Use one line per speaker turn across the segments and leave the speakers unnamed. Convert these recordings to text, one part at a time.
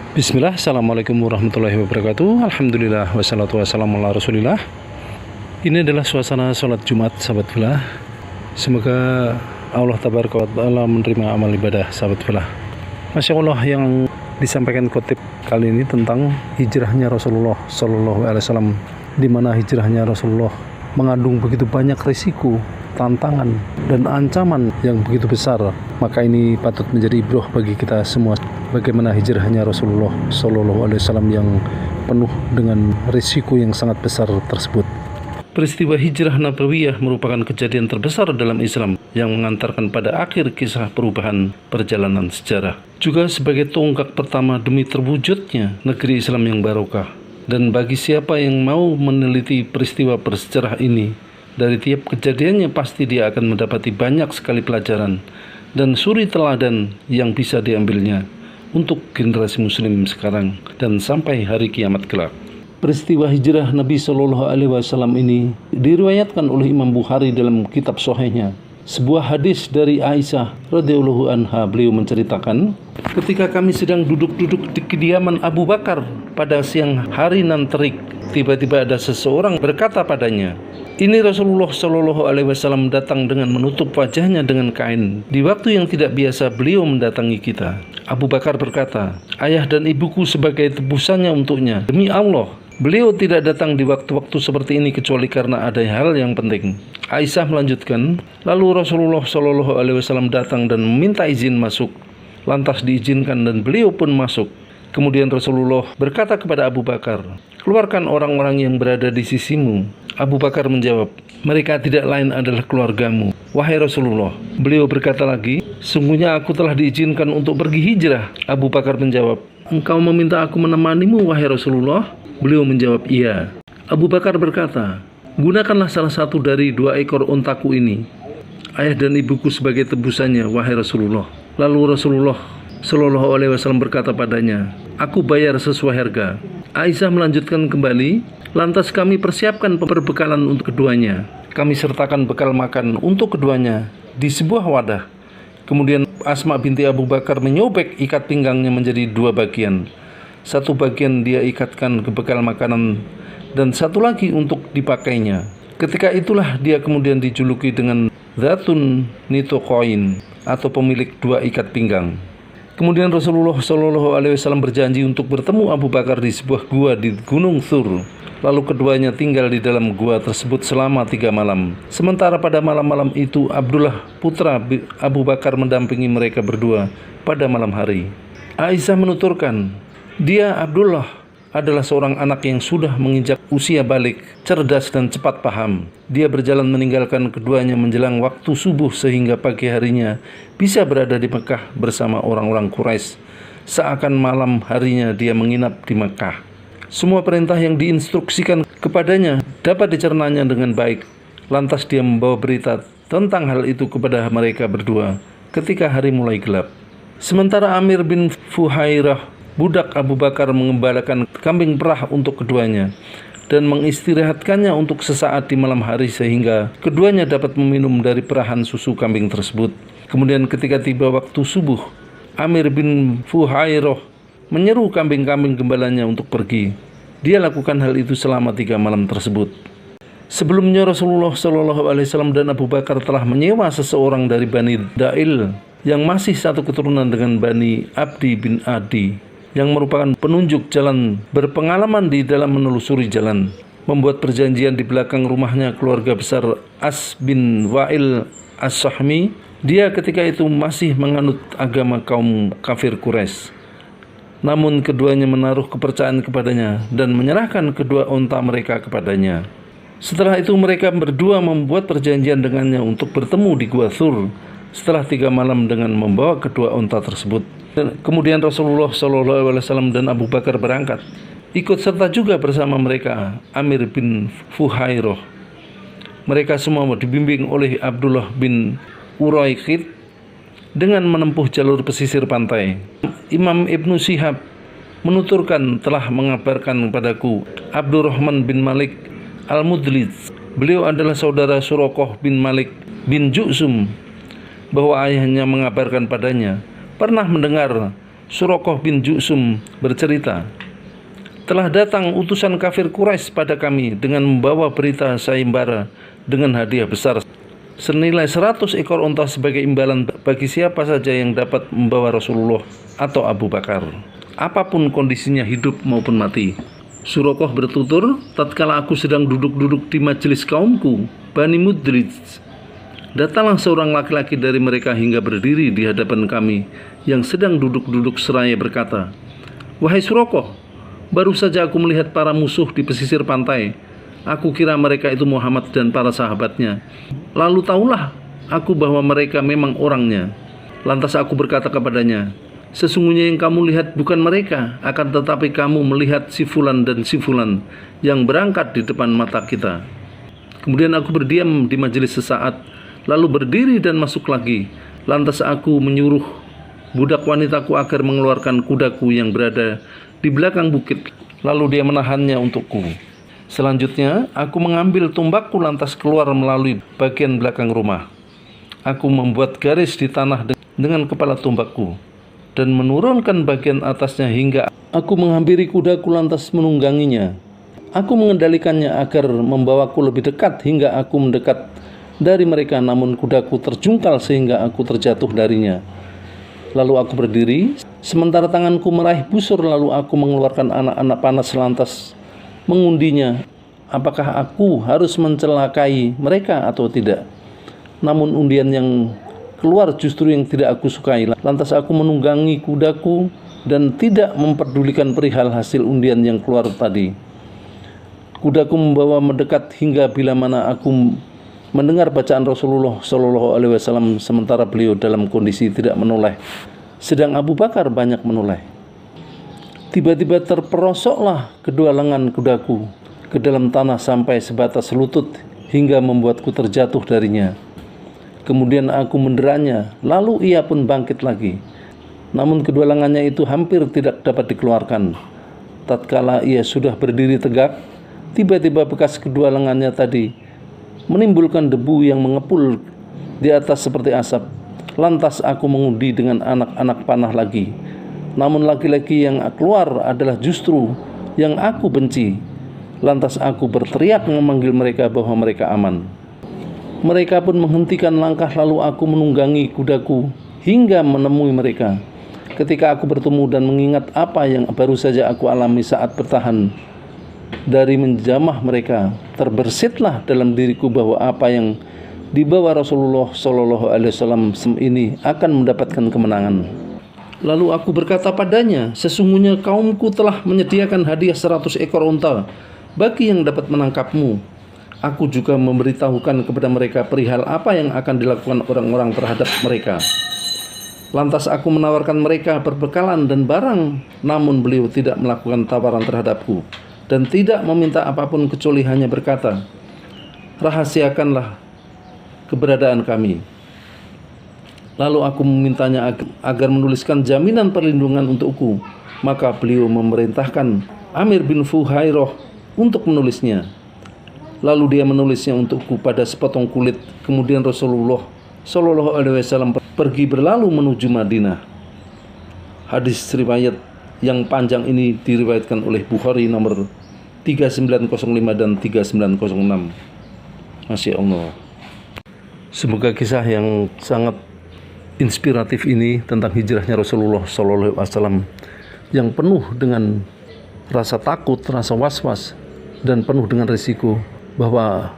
Bismillah, Assalamualaikum warahmatullahi wabarakatuh. Alhamdulillah, wassalatu wassalamu ala rasulillah. Ini adalah suasana sholat Jumat, sahabat filah. Semoga Allah tabaraka wa ta'ala menerima amal ibadah, sahabat filah. Masya Allah, yang disampaikan khotib kali ini tentang hijrahnya Rasulullah Sallallahu Alaihi Wasallam, di mana hijrahnya Rasulullah mengandung begitu banyak risiko, tantangan, dan ancaman yang begitu besar. Maka ini patut menjadi ibrah bagi kita semua, bagaimana hijrahnya Rasulullah Sallallahu Alaihi Wasallam yang penuh dengan risiko yang sangat besar tersebut. Peristiwa hijrah Nabawiyah merupakan kejadian terbesar dalam Islam yang mengantarkan pada akhir kisah perubahan perjalanan sejarah. Juga sebagai tonggak pertama demi terwujudnya negeri Islam yang barokah. Dan bagi siapa yang mau meneliti peristiwa bersejarah ini, dari tiap kejadiannya pasti dia akan mendapati banyak sekali pelajaran dan suri teladan yang bisa diambilnya untuk generasi muslim sekarang dan sampai hari kiamat kelak. Peristiwa hijrah Nabi Shallallahu Alaihi Wasallam ini diriwayatkan oleh Imam Bukhari dalam kitab Sahihnya. Sebuah hadis dari Aisyah radhiyallahu anha, beliau menceritakan, ketika kami sedang duduk-duduk di kediaman Abu Bakar pada siang hari nan terik, tiba-tiba ada seseorang berkata padanya, "Ini Rasulullah Shallallahu Alaihi Wasallam datang dengan menutup wajahnya dengan kain. Di waktu yang tidak biasa beliau mendatangi kita." Abu Bakar berkata, "Ayah dan ibuku sebagai tebusannya untuknya. Demi Allah, beliau tidak datang di waktu-waktu seperti ini kecuali karena ada hal yang penting." Aisyah melanjutkan, lalu Rasulullah Shallallahu Alaihi Wasallam datang dan meminta izin masuk. Lantas diizinkan dan beliau pun masuk. Kemudian Rasulullah berkata kepada Abu Bakar, "Keluarkan orang-orang yang berada di sisimu." Abu Bakar menjawab, "Mereka tidak lain adalah keluargamu, wahai Rasulullah." Beliau berkata lagi, "Sungguhnya aku telah diizinkan untuk pergi hijrah." Abu Bakar menjawab, "Engkau meminta aku menemanimu, wahai Rasulullah?" Beliau menjawab, "Iya." Abu Bakar berkata, "Gunakanlah salah satu dari 2 ekor ontaku ini, ayah dan ibuku sebagai tebusannya, wahai Rasulullah." Lalu Rasulullah Shallallahu Alaihi Wasallam berkata padanya, "Aku bayar sesuai harga." Aisyah melanjutkan kembali, "Lantas kami persiapkan perbekalan untuk keduanya. Kami sertakan bekal makan untuk keduanya di sebuah wadah. Kemudian Asma binti Abu Bakar menyobek ikat pinggangnya menjadi 2 bagian. Satu bagian dia ikatkan ke bekal makanan dan satu lagi untuk dipakainya. Ketika itulah dia kemudian dijuluki dengan Dzatun Nitoqoin, atau pemilik 2 ikat pinggang. Kemudian Rasulullah Shallallahu Alaihi Wasallam berjanji untuk bertemu Abu Bakar di sebuah gua di Gunung Thur. Lalu keduanya tinggal di dalam gua tersebut selama 3 malam. Sementara pada malam-malam itu Abdullah putra Abu Bakar mendampingi mereka berdua pada malam hari." Aisyah menuturkan, "Dia Abdullah adalah seorang anak yang sudah menginjak usia balik, cerdas dan cepat paham. Dia berjalan meninggalkan keduanya menjelang waktu subuh sehingga pagi harinya bisa berada di Mekah bersama orang-orang Quraisy. Seakan malam harinya dia menginap di Mekah. Semua perintah yang diinstruksikan kepadanya dapat dicernanya dengan baik. Lantas dia membawa berita tentang hal itu kepada mereka berdua ketika hari mulai gelap. Sementara Amir bin Fuhairah, budak Abu Bakar, mengembalakan kambing perah untuk keduanya dan mengistirahatkannya untuk sesaat di malam hari sehingga keduanya dapat meminum dari perahan susu kambing tersebut. Kemudian ketika tiba waktu subuh, Amir bin Fuhairah menyeru kambing-kambing gembalanya untuk pergi. Dia lakukan hal itu selama 3 malam tersebut. Sebelumnya Rasulullah Shallallahu Alaihi Wasallam dan Abu Bakar telah menyewa seseorang dari Bani Da'il yang masih satu keturunan dengan Bani Abdi bin Adi, yang merupakan penunjuk jalan berpengalaman di dalam menelusuri jalan, membuat perjanjian di belakang rumahnya keluarga besar As bin Wa'il As-Sahmi. Dia ketika itu masih menganut agama kaum kafir Quraisy. Namun keduanya menaruh kepercayaan kepadanya dan menyerahkan kedua onta mereka kepadanya. Setelah itu mereka berdua membuat perjanjian dengannya untuk bertemu di Gua Thur setelah 3 malam dengan membawa kedua onta tersebut. Kemudian Rasulullah Shallallahu Alaihi Wasallam dan Abu Bakar berangkat. Ikut serta juga bersama mereka Amir bin Fuhairah. Mereka semua dibimbing oleh Abdullah bin Uraiqid dengan menempuh jalur pesisir pantai. Imam Ibnu Syihab menuturkan telah mengabarkan padaku Abdurrahman bin Malik Al-Mudlij. Beliau adalah saudara Suraqah bin Malik bin Ju'sum, bahwa ayahnya mengabarkan padanya pernah mendengar Suraqah bin Jusum bercerita, telah datang utusan kafir Quraisy pada kami dengan membawa berita sayembara dengan hadiah besar senilai 100 ekor unta sebagai imbalan bagi siapa saja yang dapat membawa Rasulullah atau Abu Bakar, apapun kondisinya, hidup maupun mati. Suraqah bertutur, tatkala aku sedang duduk-duduk di majelis kaumku, Bani Mudrij, datanglah seorang laki-laki dari mereka hingga berdiri di hadapan kami yang sedang duduk-duduk seraya berkata, wahai Suraqah, baru saja aku melihat para musuh di pesisir pantai. Aku kira mereka itu Muhammad dan para sahabatnya. Lalu tahulah aku bahwa mereka memang orangnya. Lantas aku berkata kepadanya, sesungguhnya yang kamu lihat bukan mereka, akan tetapi kamu melihat si fulan dan si fulan yang berangkat di depan mata kita. Kemudian aku berdiam di majelis sesaat, lalu berdiri dan masuk lagi. Lantas aku menyuruh budak wanitaku agar mengeluarkan kudaku yang berada di belakang bukit, lalu dia menahannya untukku. Selanjutnya, aku mengambil tombakku lantas keluar melalui bagian belakang rumah. Aku membuat garis di tanah dengan kepala tombakku dan menurunkan bagian atasnya hingga aku menghampiri kudaku lantas menungganginya. Aku mengendalikannya agar membawaku lebih dekat hingga aku mendekat dari mereka, namun kudaku terjungkal sehingga aku terjatuh darinya. Lalu aku berdiri, sementara tanganku meraih busur, lalu aku mengeluarkan anak-anak panas lantas mengundinya, apakah aku harus mencelakai mereka atau tidak. Namun undian yang keluar justru yang tidak aku sukai. Lantas aku menunggangi kudaku dan tidak memperdulikan perihal hasil undian yang keluar tadi. Kudaku membawa mendekat hingga bila mana aku mendengar bacaan Rasulullah Shallallahu Alaihi Wasallam sementara beliau dalam kondisi tidak menoleh, sedang Abu Bakar banyak menoleh. Tiba-tiba terperosoklah kedua lengan kudaku ke dalam tanah sampai sebatas lutut hingga membuatku terjatuh darinya. Kemudian aku menderanya, lalu ia pun bangkit lagi. Namun kedua lengannya itu hampir tidak dapat dikeluarkan. Tatkala ia sudah berdiri tegak, tiba-tiba bekas kedua lengannya tadi menimbulkan debu yang mengepul di atas seperti asap. Lantas aku mengundi dengan anak-anak panah lagi. Namun laki-laki yang keluar adalah justru yang aku benci. Lantas aku berteriak memanggil mereka bahwa mereka aman. Mereka pun menghentikan langkah, lalu aku menunggangi kudaku hingga menemui mereka. Ketika aku bertemu dan mengingat apa yang baru saja aku alami saat bertahan dari menjamah mereka, terbersitlah dalam diriku bahwa apa yang dibawa Rasulullah Shallallahu Alaihi Wasallam ini akan mendapatkan kemenangan. Lalu aku berkata padanya, sesungguhnya kaumku telah menyediakan hadiah 100 ekor unta bagi yang dapat menangkapmu. Aku juga memberitahukan kepada mereka perihal apa yang akan dilakukan orang-orang terhadap mereka. Lantas aku menawarkan mereka perbekalan dan barang, namun beliau tidak melakukan tawaran terhadapku dan tidak meminta apapun kecuali hanya berkata, rahasiakanlah keberadaan kami. Lalu aku memintanya agar menuliskan jaminan perlindungan untukku. Maka beliau memerintahkan Amir bin Fuhairah untuk menulisnya. Lalu dia menulisnya untukku pada sepotong kulit. Kemudian Rasulullah Shallallahu Alaihi Wasallam pergi berlalu menuju Madinah. Hadis riwayat yang panjang ini diriwayatkan oleh Bukhari nomor 3905 dan 3906. Masya Allah. Semoga kisah yang sangat inspiratif ini tentang hijrahnya Rasulullah SAW yang penuh dengan rasa takut, rasa was-was, dan penuh dengan risiko, bahwa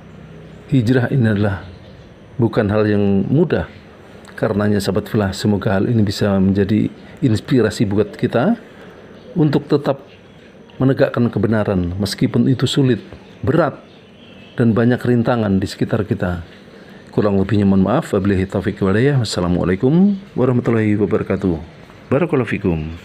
hijrah ini adalah bukan hal yang mudah. Karenanya sahabat fillah, semoga hal ini bisa menjadi inspirasi buat kita untuk tetap menegakkan kebenaran meskipun itu sulit, berat, dan banyak rintangan di sekitar kita. Kurang lebihnya mohon maaf. Wabillahi taufiq wal hidayah. Wassalamualaikum warahmatullahi wabarakatuh. Barakallahu fikum.